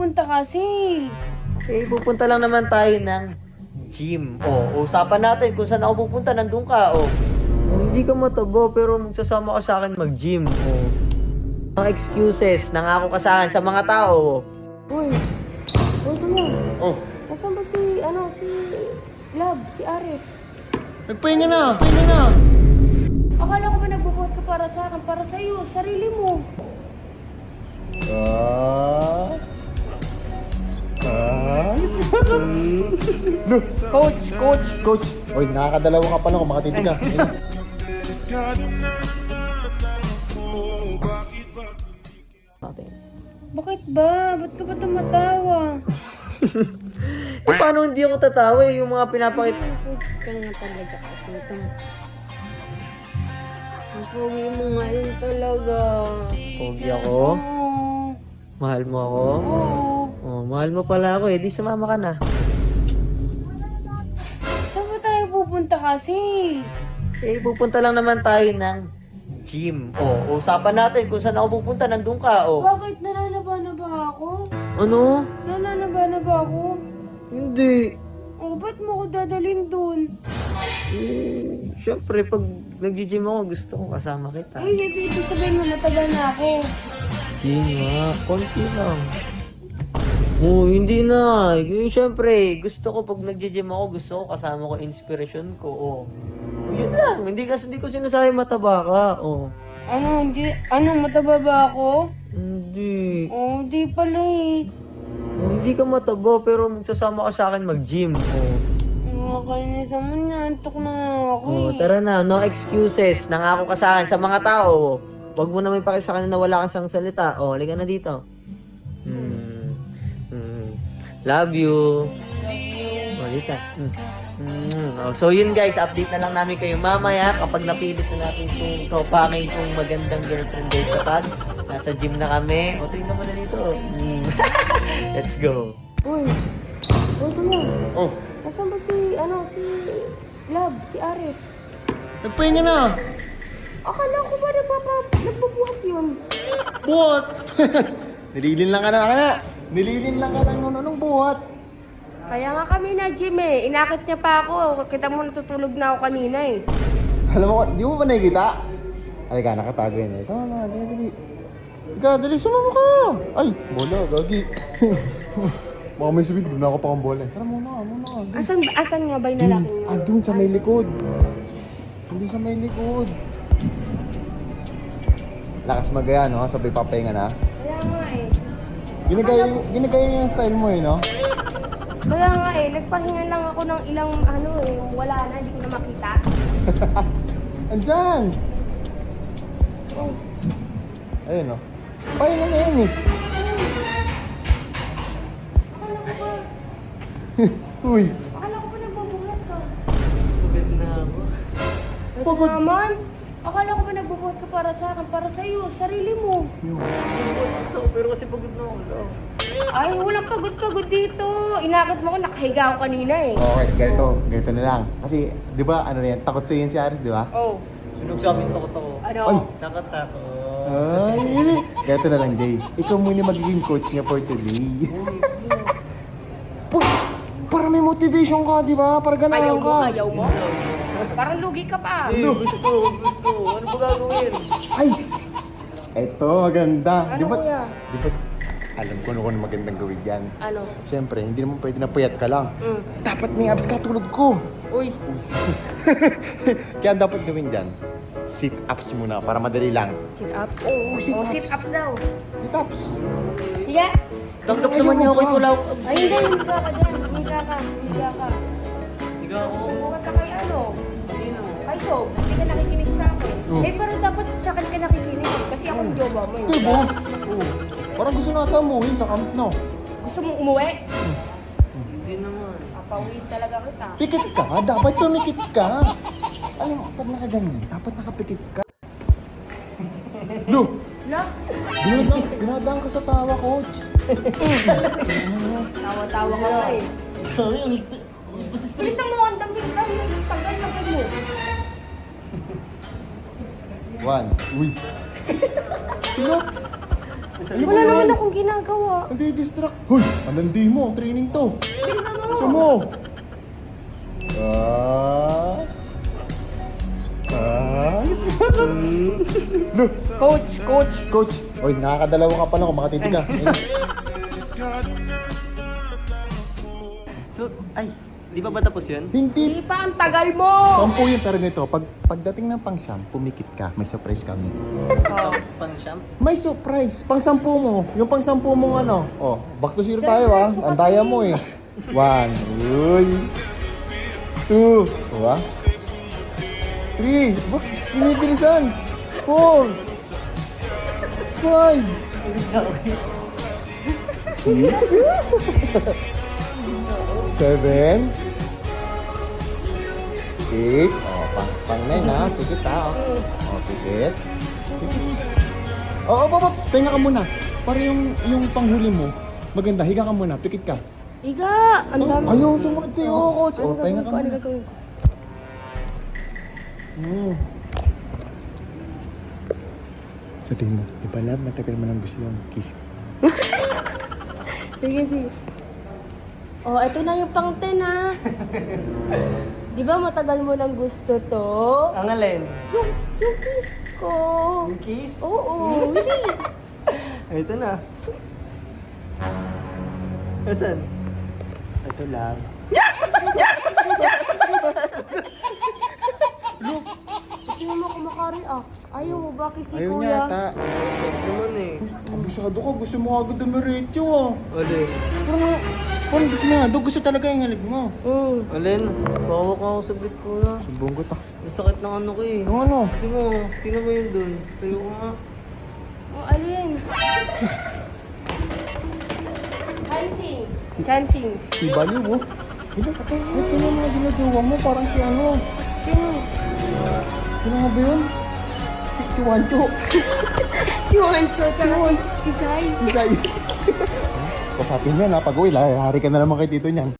pupunta kasi? Eh, pupunta lang naman tayo ng gym. Usapan natin kung saan ako pupunta, nandun ka. Hindi ka mataba pero magsasama ka sa akin mag-gym. Mga excuses, nangako ka sa akin sa mga tao. Uy, kuya. Oh, Nasaan ba si Love, si Aris? Nagpahinga na. Akala ko ba nagbubuhat ka para sa akin, para sa'yo, sarili mo. Coach. Coach, oy, nakakadalawa ka pala kung makatiti ka. Bakit ba? Ba't ka ba tumatawa? paano hindi ako tatawa yung mga pinapakita? Ka nga talaga kasi ito. Ang pogi mo ngayon talaga. Pogi ako? Oo. Mahal mo ako? Oo. Mahal mo pala ako di sumama ka na. Saan ba tayo pupunta kasi? Eh, pupunta lang naman tayo ng gym. Usapan natin kung saan ako pupunta, nandun ka. Bakit nananaba na ba ako? Ano? Nananaba na ba ako? Hindi. Ba't mo ko dadalhin dun? Siyempre, pag nag-gym ako, gusto ko kasama kita. Ay, hindi sabihin mo nataga na ako. Hindi nga, konti lang. Hindi na. Siyempre, gusto ko pag nag-gym ako, gusto ko kasama ko inspiration ko. Yun lang. Hindi ko sinasabi mataba ka. Ano, mataba ba ako? Hindi. Hindi pala eh. Hindi ka mataba, pero magsasama ka sa akin mag-gym. Nakakainis naman niya. Antok na nga ako eh. Tara na, no excuses. Nangako ka sa akin sa mga tao. Huwag mo naman ipakita sa kanila na wala kang sang salita. Halika na dito. Love you. Halika. So yun guys, update na lang namin kayo mamaya kapag napilit na natin itong topakin kong magandang girlfriend guys kapag nasa gym na kami. Tingnan mo na dito. Let's go. Uy, kuya. Oh, Nasaan ba si Love, si Aris? nagpahinga na. Akala ko ba nagbubuhat yun? Buhat. Nililin lang ka lang nung buhat. Kaya nga kami na gym eh. Inakit niya pa ako. Kita mo natutulog na ako kanina eh. Alam mo, di mo ba nakikita? Halika, nakatago yun eh. Sama na, dali. Halika, dali, sumama ka. Ay, bola, gagi. Baka may sabihin, doon ako pa kang bola. Tara muna. Asan nga ba yung lalaki niya? Doon sa may likod. Doon sa may likod. Lakas magaya, no? Sabay papahinga na. Kaya nga eh. Ginagaya yung style mo eh, no? Kaya nga eh. Nagpahinga lang ako ng ilang yung wala na. Hindi ko na makita. Andyan! Oh. Ayun, no? Pahinga na yan eh. Uy! Akala ko pa nagbubuhat ka. Pagod na ako. Ito naman. Akala ko ba nagbubuhat ka para sa akin, para sa'yo, sarili mo. Pero kasi pagod na ako. Ay, walang pagod-pagod dito. Inakit mo ko, nakahiga ako kanina eh. Okay, ganito na lang. Kasi, di ba, ano na yan, takot sa si Aris, di ba? Oh. Sunog sa amin takot ako. Ano? Ay! Nakatakot. Ay, ganito na lang, Jay. Ikaw muna magiging coach niya for today. Para may motivation ka, di ba? Para ganahan ka. Ayaw mo? Parang lugi ka pa. Gusto. Ano ba gagawin? Ay! Eto, maganda. Ano kuya? Di ba, alam ko ano magandang gawin dyan. Ano? Siyempre, hindi naman pwede na puyat ka lang. Dapat may abs ka tulad ko. Uy. Kaya ang dapat gawin dyan, sit-ups muna para madali lang. Sit up? Oo, sit-ups. sit-ups daw. Sit-ups. Higa. Tanggap naman niya ako wala ako. Ay, hindi. Higa ka dyan. Higa ka. Higa ako. Bukat ka kay ano? Kay Job. Hindi ka nakikinig sa akin. Eh, pero dapat sa akin ka nakikinig eh. Kasi ako yung Job mo. Di ba? Parang gusto nata umuwi sa camp, no? Gusto mong umuwi? Hindi naman. Papawid talaga kita. Pikit ka, dapat tumikit ka. Alam mo, pag nakaganyan, dapat nakapikit ka. Lo! La? Dinadaan ka sa tawa, coach. Tawa-tawa ka pa eh. Bilisan mo ang damit ka. Tagal-tagal mo. One. Uy. Lo! Ano ba Wala naman yan? akong ginagawa. Hindi, distract. Hoy, alandi mo. Training to. Sa mo. Ah. Ah. Look. Coach. Coach. Oy, nakakadalawa ka pala kung makatitig ka. So, ay, di pa ba tapos yun? Hindi. Hindi pa, ang tagal mo. Sampu yun, pero nito, pagdating ng pang-siyam, pumikit ka, may surprise kami. Oh. Pang siyam? May surprise, pang-sampu mo. Yung pang-sampu mong ano. Oh, back to zero tayo ah. Andaya mo eh. 1, uy. 2, diba? 3, bak, binibilisan. 4, 5, 6, 7, 8, oh, pang 9 ha, pikit ha, oh, pikit. Oo, pahinga ka muna. Para yung panghuli mo, maganda, higa ka muna, pikit ka. Iga, ang dami. Ayaw, sumunod sa'yo, coach. Oh, pahinga ka Ano muna. gagawin ko? Sabihin mo, di ba love, matagal mo nang gusto yung kiss. Sige. Oh, ito na yung pang 10 ha. Di ba matagal mo nang gusto to? Ang alin? Yung kiss ko. Yung kiss? Oo, hindi. Ay, ito na. Asan? Ito love. Hindi mo kumakari-act. Ayaw mo ba kasi Ayaw kuya? niya ata. Naman eh. Abusado ka, gusto mo agad dumiretso ah. Alin? Parang dismayado, gusto talaga yung halig mo. Alin? Bawak ako sa bit ko na. Sumbong ko ta. Ang sakit ng ano ko eh. Ang ano? Tingnan mo yun dun. Tayo ko nga. Oh, alin? Chancing. Si Baliw oh. Ba't ganyan mga ginagawa mo? Parang si ano? Sino? Sino nga ba yun? Si Wancho. Si Wancho, tsaka si Sai. Si Sai. Pasapin yan ha, pag uwi, hari ka na naman kay Tito niyan.